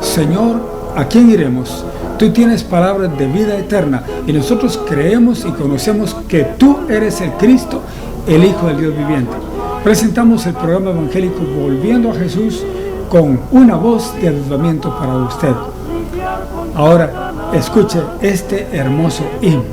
Señor, ¿a quién iremos? Tú tienes palabras de vida eterna y nosotros creemos y conocemos que tú eres el Cristo, el Hijo del Dios viviente. Presentamos el programa evangélico Volviendo a Jesús con una voz de avivamiento para usted. Ahora, escuche este hermoso himno.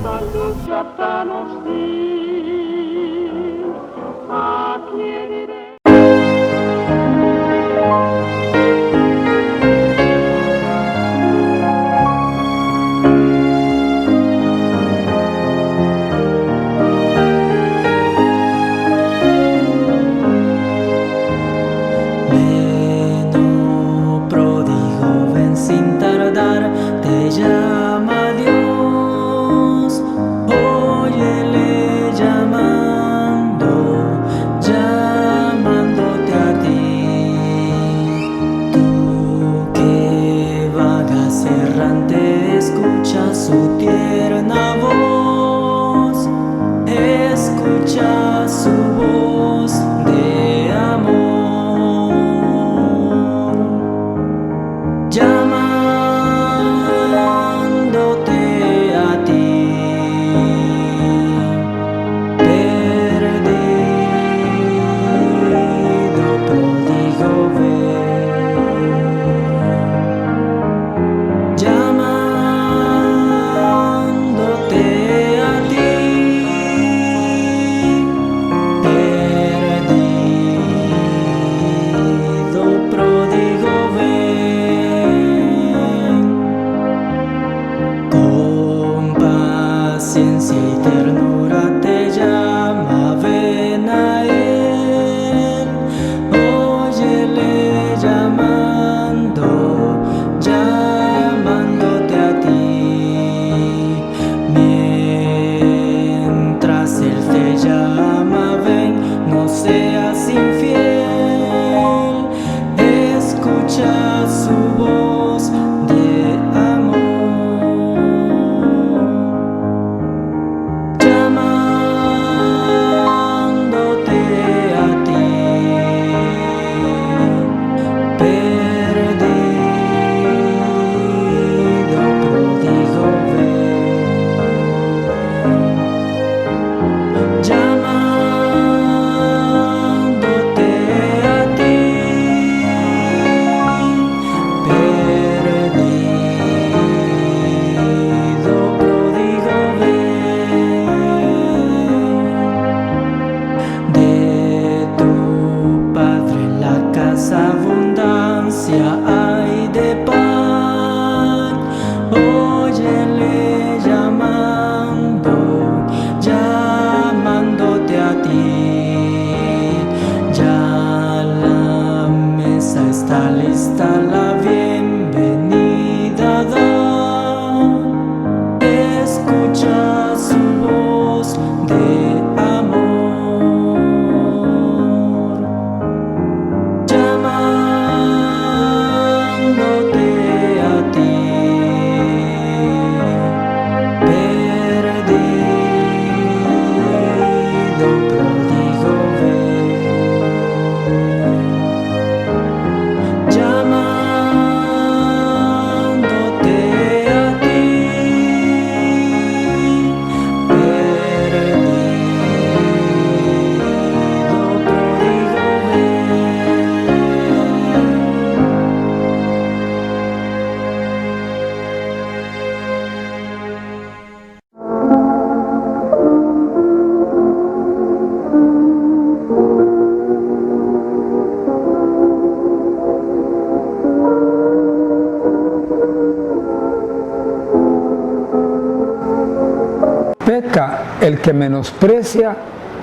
Peca el que menosprecia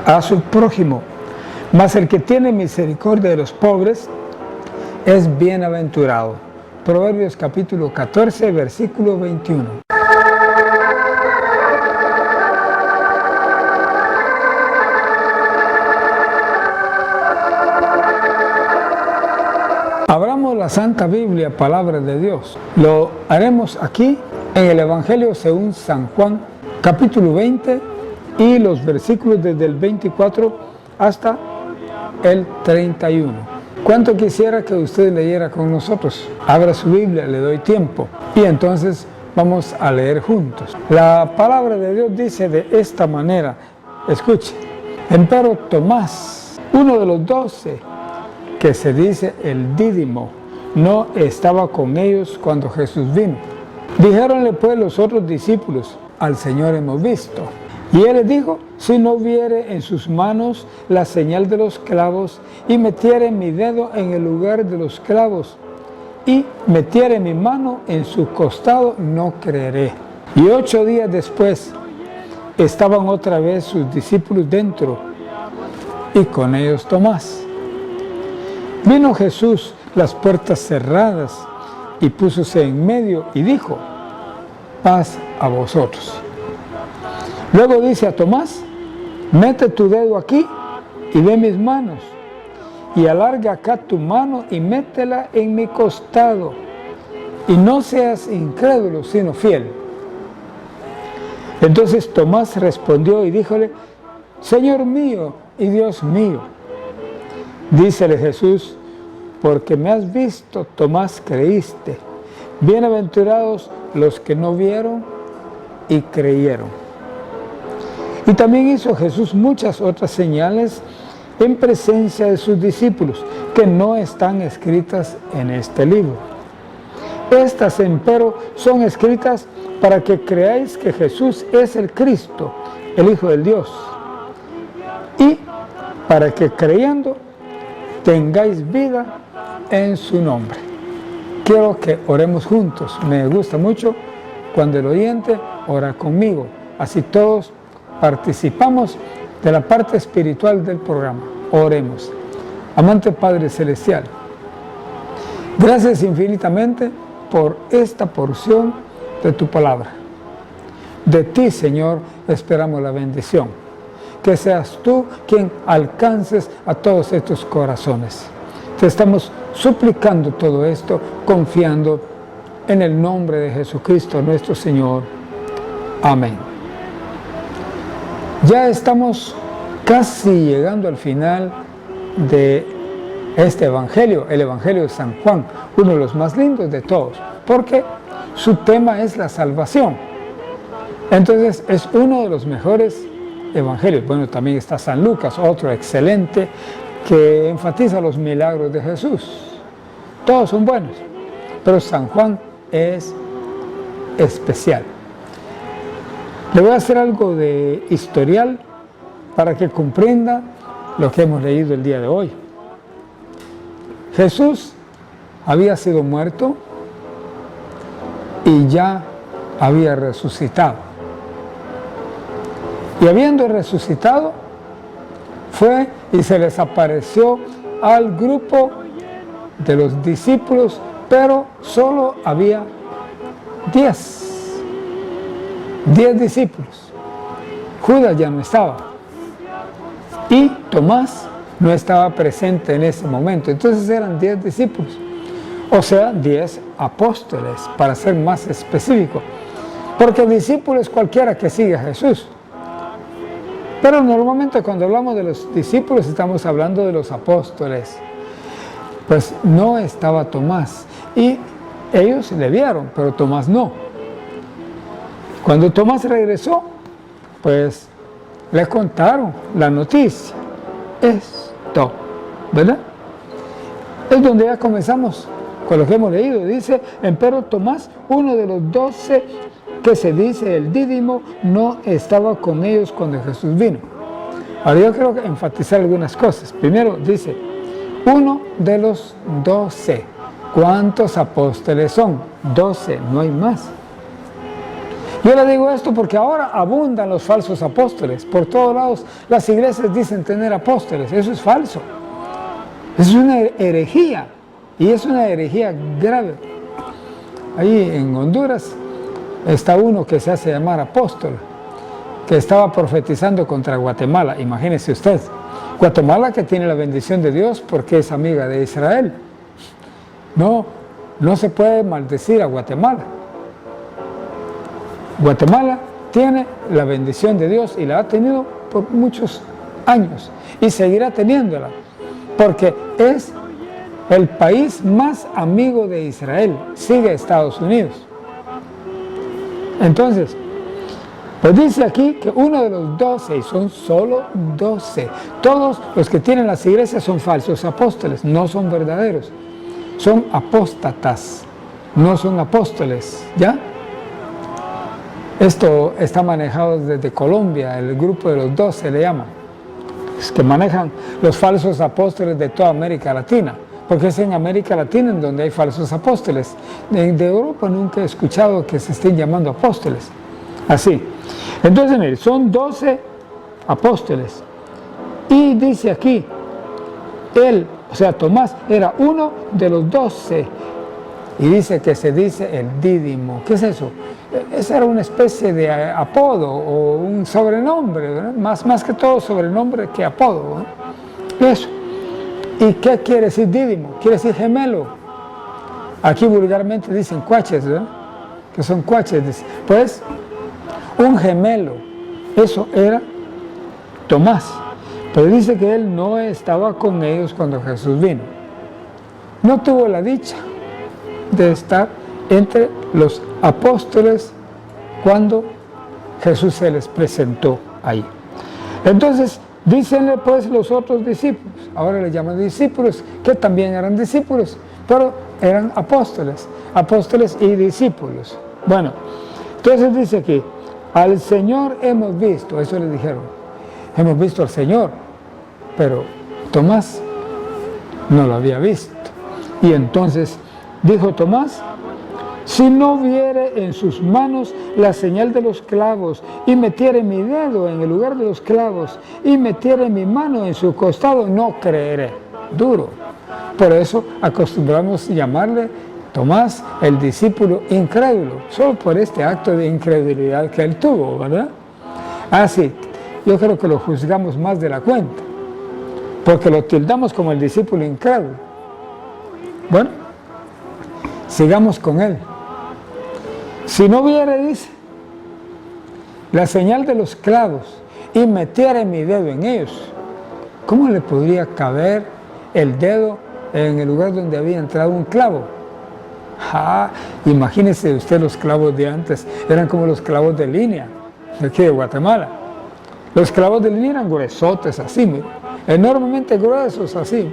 a su prójimo, mas el que tiene misericordia de los pobres es bienaventurado. Proverbios capítulo 14, versículo 21. Abramos la Santa Biblia, palabra de Dios. Lo haremos aquí en el Evangelio según San Juan, capítulo 20, y los versículos desde el 24 hasta el 31. ¿Cuánto quisiera que usted leyera con nosotros? Abra su Biblia, le doy tiempo y entonces vamos a leer juntos. La palabra de Dios dice de esta manera, escuche: empero Tomás, uno de los 12, que se dice el Dídimo, no estaba con ellos cuando Jesús vino. Dijéronle pues los otros discípulos: al Señor hemos visto. Y él les dijo: si no viere en sus manos la señal de los clavos, y metiere mi dedo en el lugar de los clavos, y metiere mi mano en su costado, no creeré. Y 8 días después estaban otra vez sus discípulos dentro, y con ellos Tomás. Vino Jesús, las puertas cerradas, y púsose en medio y dijo: paz a vosotros. Luego dice a Tomás: mete tu dedo aquí y ve mis manos, y alarga acá tu mano y métela en mi costado, y no seas incrédulo sino fiel. Entonces Tomás respondió y díjole: Señor mío y Dios mío. Dícele Jesús: porque me has visto, Tomás, creíste. Bienaventurados los que no vieron y creyeron. Y también hizo Jesús muchas otras señales en presencia de sus discípulos, que no están escritas en este libro. Estas, empero, son escritas para que creáis que Jesús es el Cristo, el Hijo del Dios, y para que creyendo tengáis vida en su nombre. Quiero que oremos juntos. Me gusta mucho cuando el oyente ora conmigo. Así todos participamos de la parte espiritual del programa. Oremos. Amante Padre Celestial, gracias infinitamente por esta porción de tu palabra. De ti, Señor, esperamos la bendición. Que seas tú quien alcances a todos estos corazones. Te estamos suplicando todo esto, confiando en el nombre de Jesucristo nuestro Señor. Amén. Ya estamos casi llegando al final de este Evangelio, el Evangelio de San Juan, uno de los más lindos de todos, porque su tema es la salvación. Entonces es uno de los mejores evangelios. Bueno, también está San Lucas, otro excelente, que enfatiza los milagros de Jesús. Todos son buenos, pero San Juan es especial. Le voy a hacer algo de historial para que comprenda lo que hemos leído el día de hoy. Jesús había sido muerto y ya había resucitado. Y habiendo resucitado, fue y se les apareció al grupo de los discípulos, pero solo había 10 discípulos. Judas ya no estaba. Y Tomás no estaba presente en ese momento. Entonces eran 10 discípulos. O sea, 10 apóstoles, para ser más específico. Porque discípulo es cualquiera que siga a Jesús. Pero normalmente cuando hablamos de los discípulos estamos hablando de los apóstoles. Pues no estaba Tomás. Y ellos le vieron, pero Tomás no. Cuando Tomás regresó, pues le contaron la noticia. Esto, ¿verdad? Es donde ya comenzamos con lo que hemos leído. Dice: empero Tomás, uno de los 12, que se dice el Dídimo, no estaba con ellos cuando Jesús vino. Ahora yo quiero enfatizar algunas cosas. Primero dice, uno de los 12. ¿Cuántos apóstoles son? 12, no hay más. Yo le digo esto porque ahora abundan los falsos apóstoles. Por todos lados las iglesias dicen tener apóstoles. Eso es falso. Es una herejía. Y es una herejía grave. Ahí en Honduras está uno que se hace llamar apóstol, que estaba profetizando contra Guatemala. Imagínese usted. Guatemala, que tiene la bendición de Dios porque es amiga de Israel. No se puede maldecir a Guatemala. Guatemala tiene la bendición de Dios y la ha tenido por muchos años y seguirá teniéndola, porque es el país más amigo de Israel, sigue Estados Unidos. Entonces, pues dice aquí que uno de los 12, y son solo 12, todos los que tienen las iglesias son falsos apóstoles, no son verdaderos, son apóstatas, no son apóstoles, ¿ya? Esto está manejado desde Colombia, el grupo de los 12 le llaman, es que manejan los falsos apóstoles de toda América Latina, porque es en América Latina en donde hay falsos apóstoles. De Europa nunca he escuchado que se estén llamando apóstoles, así. Entonces, mire, son 12 apóstoles, y dice aquí, él, o sea, Tomás, era uno de los 12, y dice que se dice el Dídimo. ¿Qué es eso? Esa era una especie de apodo o un sobrenombre, ¿verdad? Más que todo sobrenombre que apodo, ¿verdad? Eso. ¿Y qué quiere decir Dídimo? Quiere decir gemelo. Aquí vulgarmente dicen cuaches, ¿verdad? Que son cuaches. Pues, un gemelo, eso era Tomás. Pero dice que él no estaba con ellos cuando Jesús vino. No tuvo la dicha de estar entre los apóstoles cuando Jesús se les presentó ahí. Entonces, dícenle pues los otros discípulos, ahora le llaman discípulos, que también eran discípulos, pero eran apóstoles y discípulos. Bueno, entonces dice aquí, al Señor hemos visto, eso le dijeron, hemos visto al Señor, pero Tomás no lo había visto. Y entonces dijo Tomás, si no viere en sus manos la señal de los clavos, y metiere mi dedo en el lugar de los clavos, y metiere mi mano en su costado, no creeré. Duro. Por eso acostumbramos llamarle Tomás el discípulo incrédulo, solo por este acto de incredulidad que él tuvo, ¿verdad? Así, yo creo que lo juzgamos más de la cuenta, porque lo tildamos como el discípulo incrédulo. Bueno, sigamos con él. Si no viere, dice, la señal de los clavos y metiere mi dedo en ellos, ¿cómo le podría caber el dedo en el lugar donde había entrado un clavo? Imagínese usted los clavos de antes, eran como los clavos de línea, de aquí de Guatemala. Los clavos de línea eran gruesotes así, mira, enormemente gruesos así.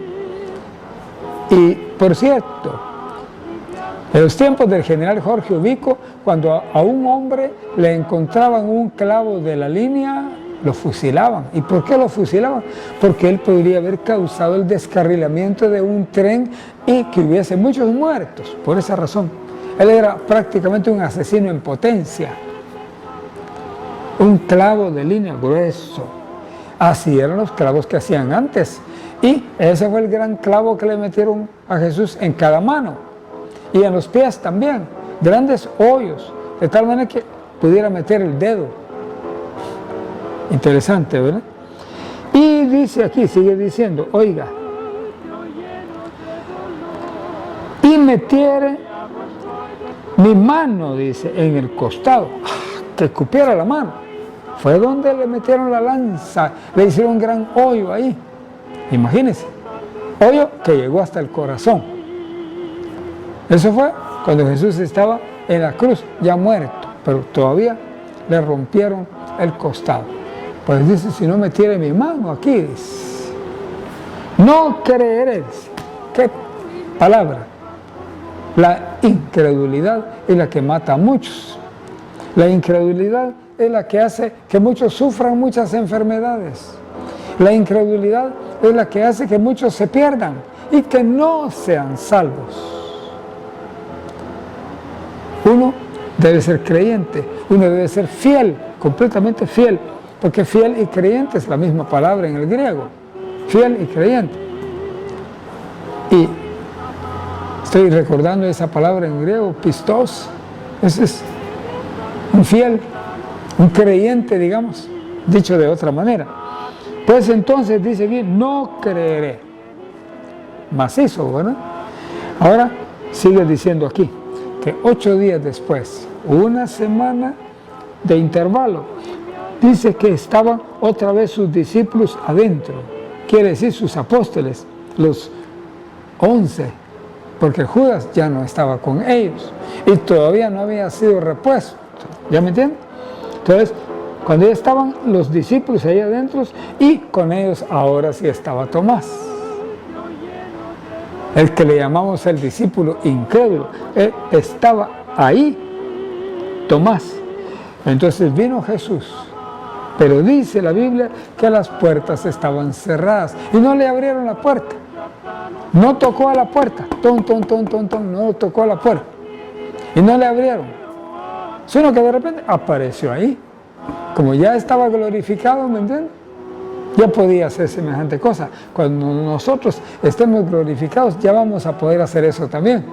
Y por cierto, en los tiempos del general Jorge Ubico, cuando a un hombre le encontraban un clavo de la línea, lo fusilaban. ¿Y por qué lo fusilaban? Porque él podría haber causado el descarrilamiento de un tren y que hubiese muchos muertos, por esa razón. Él era prácticamente un asesino en potencia. Un clavo de línea grueso. Así eran los clavos que hacían antes. Y ese fue el gran clavo que le metieron a Jesús en cada mano. Y en los pies también, grandes hoyos, de tal manera que pudiera meter el dedo. Interesante, ¿verdad? Y dice aquí, sigue diciendo, oiga, y metiere mi mano, dice, en el costado, que cupiera la mano. Fue donde le metieron la lanza, le hicieron un gran hoyo ahí. Imagínense, hoyo que llegó hasta el corazón. Eso fue cuando Jesús estaba en la cruz, ya muerto, pero todavía le rompieron el costado. Pues dice, si no metiere mi mano aquí, dice, no creeré, dice. ¿Qué palabra? La incredulidad es la que mata a muchos. La incredulidad es la que hace que muchos sufran muchas enfermedades. La incredulidad es la que hace que muchos se pierdan y que no sean salvos. Uno debe ser creyente, uno debe ser fiel, completamente fiel, porque fiel y creyente es la misma palabra en el griego, fiel y creyente. Y estoy recordando esa palabra en griego, pistos, ese es un fiel, un creyente, digamos, dicho de otra manera. Pues entonces dice bien, no creeré. Macizo, ¿verdad? Ahora sigue diciendo aquí, que 8 días después, una semana de intervalo. Dice que estaban otra vez sus discípulos adentro, quiere decir sus apóstoles, los 11, porque Judas ya no estaba con ellos y todavía no había sido repuesto. ¿Ya me entienden? Entonces, cuando ya estaban los discípulos ahí adentro y con ellos ahora sí estaba Tomás, el que le llamamos el discípulo incrédulo, él estaba ahí, Tomás. Entonces vino Jesús, pero dice la Biblia que las puertas estaban cerradas y no le abrieron la puerta. No tocó a la puerta, no tocó a la puerta y no le abrieron, sino que de repente apareció ahí. Como ya estaba glorificado, ¿me entienden? Ya podía hacer semejante cosa. Cuando nosotros estemos glorificados, ya vamos a poder hacer eso también.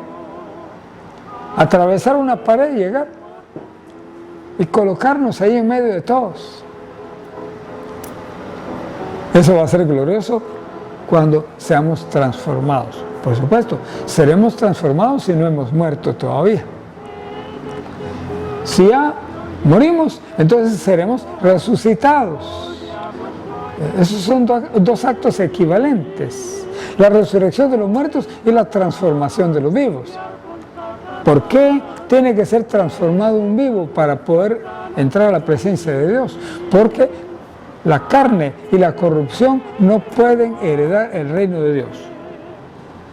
Atravesar una pared, llegar y colocarnos ahí en medio de todos. Eso va a ser glorioso cuando seamos transformados. Por supuesto, seremos transformados si no hemos muerto todavía. Si ya morimos, entonces seremos resucitados. Esos son dos actos equivalentes: la resurrección de los muertos y la transformación de los vivos. ¿Por qué tiene que ser transformado un vivo para poder entrar a la presencia de Dios? Porque la carne y la corrupción no pueden heredar el reino de Dios.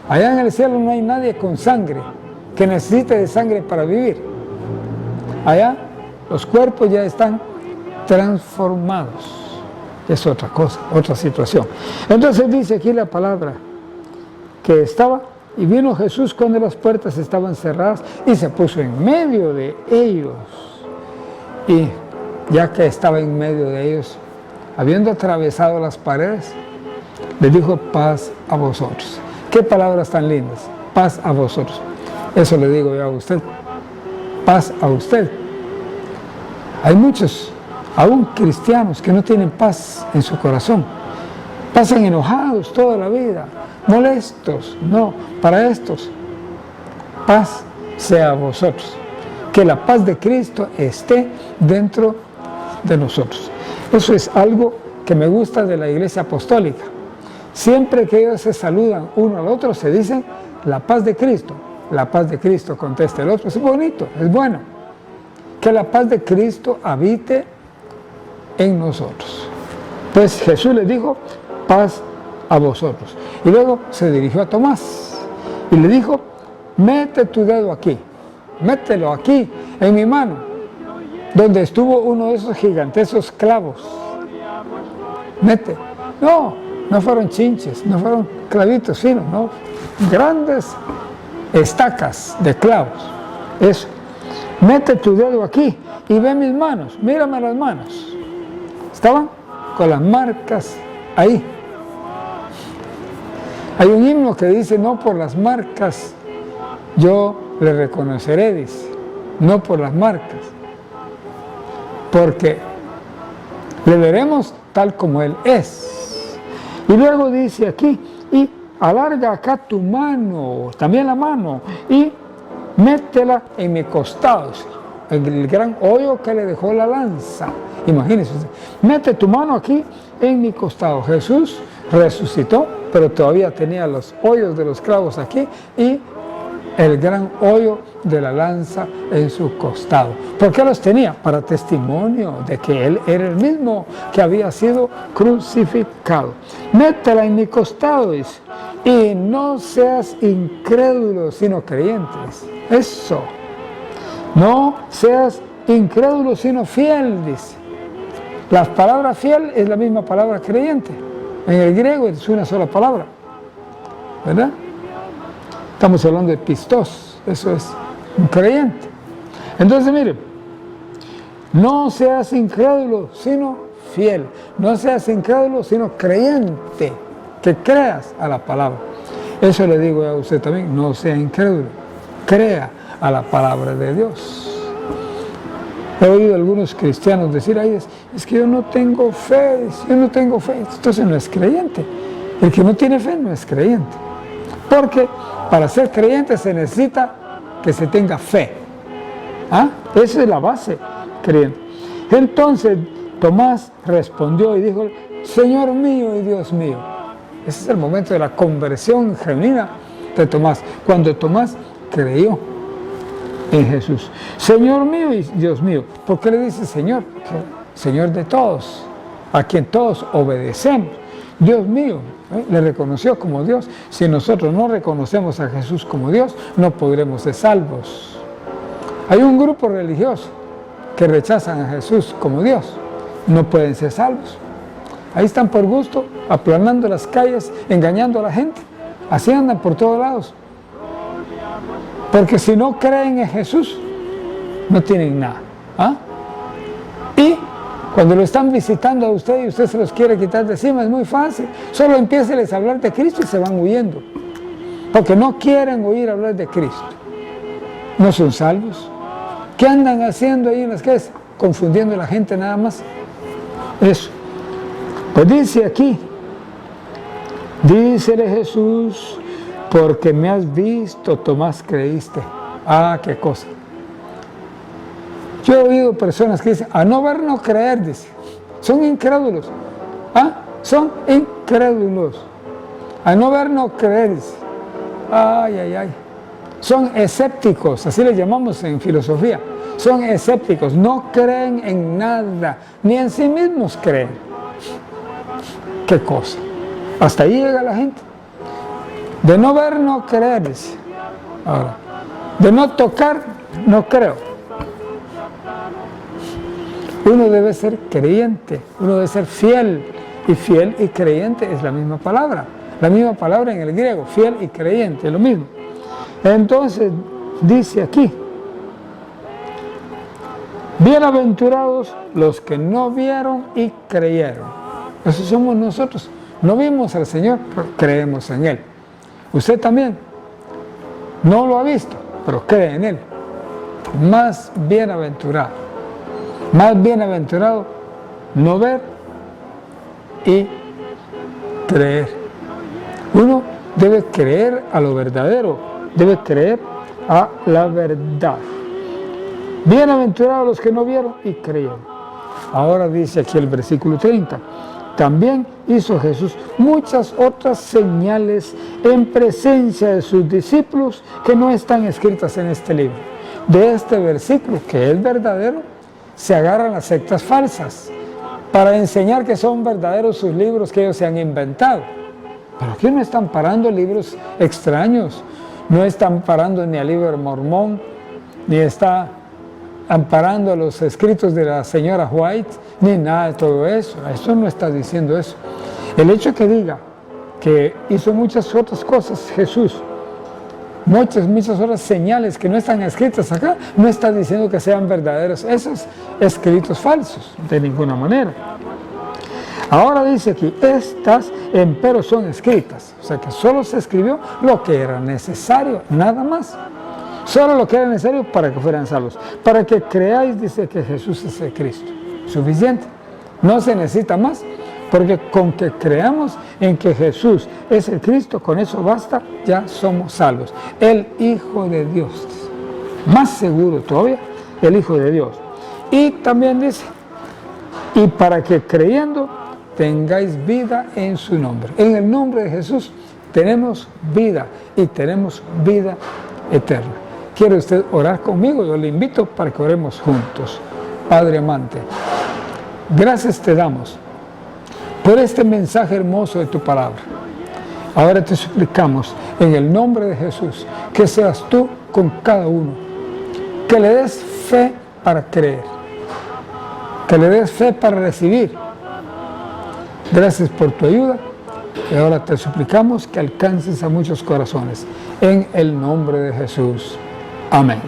Allá en el cielo no hay nadie con sangre que necesite de sangre para vivir. Allá los cuerpos ya están transformados. Es otra cosa, otra situación. Entonces dice aquí la palabra que estaba, y vino Jesús cuando las puertas estaban cerradas y se puso en medio de ellos. Y ya que estaba en medio de ellos, habiendo atravesado las paredes, les dijo: paz a vosotros. Qué palabras tan lindas, paz a vosotros. Eso le digo yo a usted, paz a usted. Hay muchos, aún cristianos, que no tienen paz en su corazón. Pasan enojados toda la vida, molestos. No, para estos, paz sea a vosotros. Que la paz de Cristo esté dentro de nosotros. Eso es algo que me gusta de la Iglesia Apostólica. Siempre que ellos se saludan uno al otro, se dicen: la paz de Cristo. La paz de Cristo, contesta el otro. Es bonito, es bueno. Que la paz de Cristo habite en nosotros. Pues Jesús les dijo: paz a vosotros. Y luego se dirigió a Tomás y le dijo: mete tu dedo aquí, mételo aquí, en mi mano, donde estuvo uno de esos gigantescos clavos. Mete. No fueron chinches, no fueron clavitos finos, no, grandes estacas de clavos. Eso. Mete tu dedo aquí y ve mis manos, mírame las manos. Estaban con las marcas ahí. Hay un himno que dice: no por las marcas yo le reconoceré, dice. No por las marcas. Porque le veremos tal como Él es. Y luego dice aquí: y alarga acá tu mano, también la mano, y métela en mi costado, en el gran hoyo que le dejó la lanza. Imagínense, mete tu mano aquí en mi costado. Jesús resucitó, pero todavía tenía los hoyos de los clavos aquí y el gran hoyo de la lanza en su costado. ¿Por qué los tenía? Para testimonio de que Él era el mismo que había sido crucificado. Métela en mi costado, dice, y no seas incrédulo, sino creyente. Eso. No seas incrédulo, sino fiel, dice. La palabra fiel es la misma palabra creyente. En el griego es una sola palabra, ¿verdad? Estamos hablando de pistos, eso es un creyente. Entonces, mire, no seas incrédulo, sino fiel. No seas incrédulo, sino creyente, que creas a la palabra. Eso le digo a usted también: no sea incrédulo, crea a la palabra de Dios. He oído a algunos cristianos decir: ay, es que yo no tengo fe, yo no tengo fe. Entonces no es creyente. El que no tiene fe no es creyente. Porque para ser creyente se necesita que se tenga fe. ¿Ah? Esa es la base creyente. Entonces Tomás respondió y dijo, Señor mío y Dios mío. Ese es el momento de la conversión genuina de Tomás, cuando Tomás creyó en Jesús. Señor mío y Dios mío. ¿Por qué le dice Señor? Porque Señor de todos, a quien todos obedecemos. Dios mío, le reconoció como Dios. Si nosotros no reconocemos a Jesús como Dios, no podremos ser salvos. Hay un grupo religioso que rechazan a Jesús como Dios, no pueden ser salvos. Ahí están por gusto, aplanando las calles, engañando a la gente. Así andan por todos lados. Porque si no creen en Jesús, no tienen nada. ¿Ah? Y cuando lo están visitando a usted y usted se los quiere quitar de encima, es muy fácil. Solo empiéceles a hablar de Cristo y se van huyendo. Porque no quieren oír hablar de Cristo. No son salvos. ¿Qué andan haciendo ahí en las calles? Confundiendo a la gente nada más. Eso. Pues dice aquí, dícele Jesús, porque me has visto, Tomás, creíste. Ah, qué cosa. Yo he oído personas que dicen, a no ver, no creer, dice. Son incrédulos. ¿Ah? Son incrédulos. A no ver, no creer, dice. Ay, ay, ay. Son escépticos, así les llamamos en filosofía. Son escépticos, no creen en nada, ni en sí mismos creen. ¿Qué cosa? Hasta ahí llega la gente. De no ver, no creer, dice. Ahora, de no tocar, no creo. Uno debe ser creyente, uno debe ser fiel. Y fiel y creyente es la misma palabra. La misma palabra en el griego, fiel y creyente, es lo mismo. Entonces, dice aquí, bienaventurados los que no vieron y creyeron. Esos somos nosotros. No vimos al Señor, pero creemos en Él. Usted también no lo ha visto, pero cree en Él. Más bienaventurado. Más bienaventurado no ver y creer. Uno debe creer a lo verdadero. Debe creer a la verdad. Bienaventurados los que no vieron y creyeron. Ahora dice aquí el versículo 30. También hizo Jesús muchas otras señales en presencia de sus discípulos que no están escritas en este libro. De este versículo, que es verdadero, se agarran las sectas falsas para enseñar que son verdaderos sus libros que ellos se han inventado. Pero aquí no están parando libros extraños. No está amparando ni al libro del Mormón, ni está amparando los escritos de la señora White, ni nada de todo eso. Eso no está diciendo eso. El hecho que diga que hizo muchas otras cosas Jesús, muchas otras señales que no están escritas acá, no está diciendo que sean verdaderos esos escritos falsos, de ninguna manera. Ahora dice aquí, estas empero son escritas, o sea que solo se escribió lo que era necesario, nada más. Solo lo que era necesario para que fueran salvos. Para que creáis, dice, que Jesús es el Cristo. Suficiente. No se necesita más, porque con que creamos en que Jesús es el Cristo, con eso basta, ya somos salvos. El Hijo de Dios. Más seguro todavía, el Hijo de Dios. Y también dice, y para que creyendo tengáis vida en su nombre. En el nombre de Jesús tenemos vida y tenemos vida eterna. ¿Quiere usted orar conmigo? Yo le invito para que oremos juntos. Padre amante, gracias te damos por este mensaje hermoso de tu palabra. Ahora te suplicamos en el nombre de Jesús que seas tú con cada uno, que le des fe para creer, que le des fe para recibir. Gracias por tu ayuda y ahora te suplicamos que alcances a muchos corazones. En el nombre de Jesús. Amén.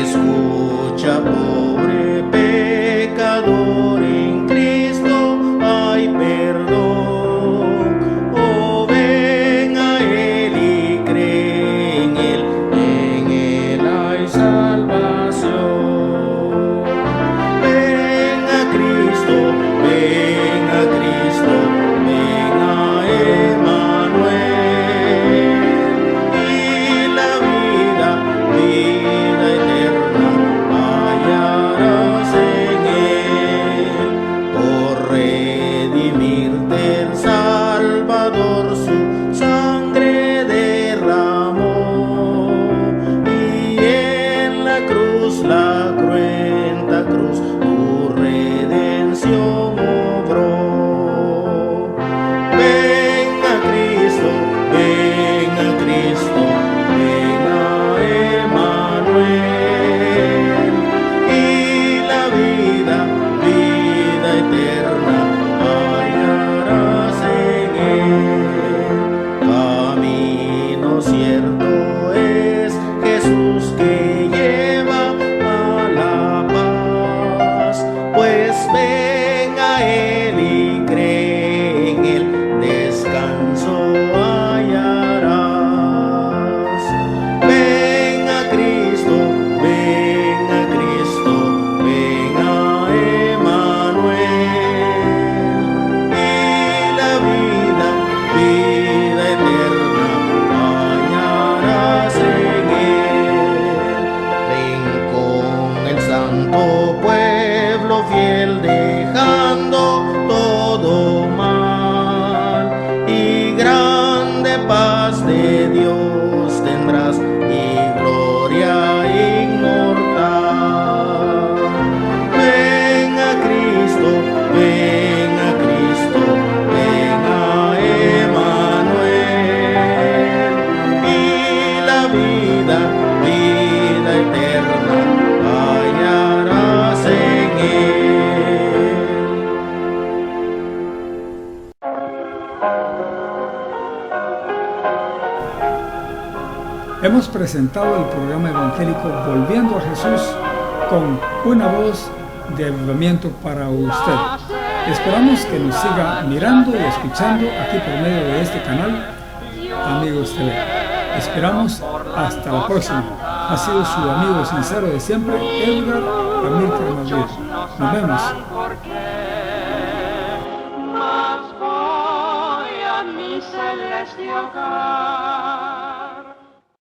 Escucha, pobre pecador, en Cristo hay perdón. Oh, ven a Él y cree en Él hay salvación. Ven a Cristo, ven a Cristo, ven a Emmanuel. la cruenta cruz tu redención obró. Ven a Cristo, ven a Cristo, ven a Emmanuel, y la vida, vida eterna hallarás en él. Camino cierto es Jesús que lleva a la paz, pues ven a él y cree en él, descanso hallarás. Ven a Cristo, ven a Cristo, ven a Emmanuel, y la vida, vida eterna hallarás en él. Ven con el santo pueblo fiel, dejando todo mal, y grande paz de Dios tendrás y gloria inmortal. Ven a Cristo, ven a Cristo, ven a Emmanuel, y la vida, vida eterna hallarás en él. Hemos presentado el programa evangélico Volviendo a Jesús con una voz de avivamiento para usted. Esperamos que nos siga mirando y escuchando aquí por medio de este canal, Amigos TV. Esperamos hasta la próxima. Ha sido su amigo sincero de siempre, Edgar Amílcar Madrid. Nos vemos. Mas voy a mi celestial hogar.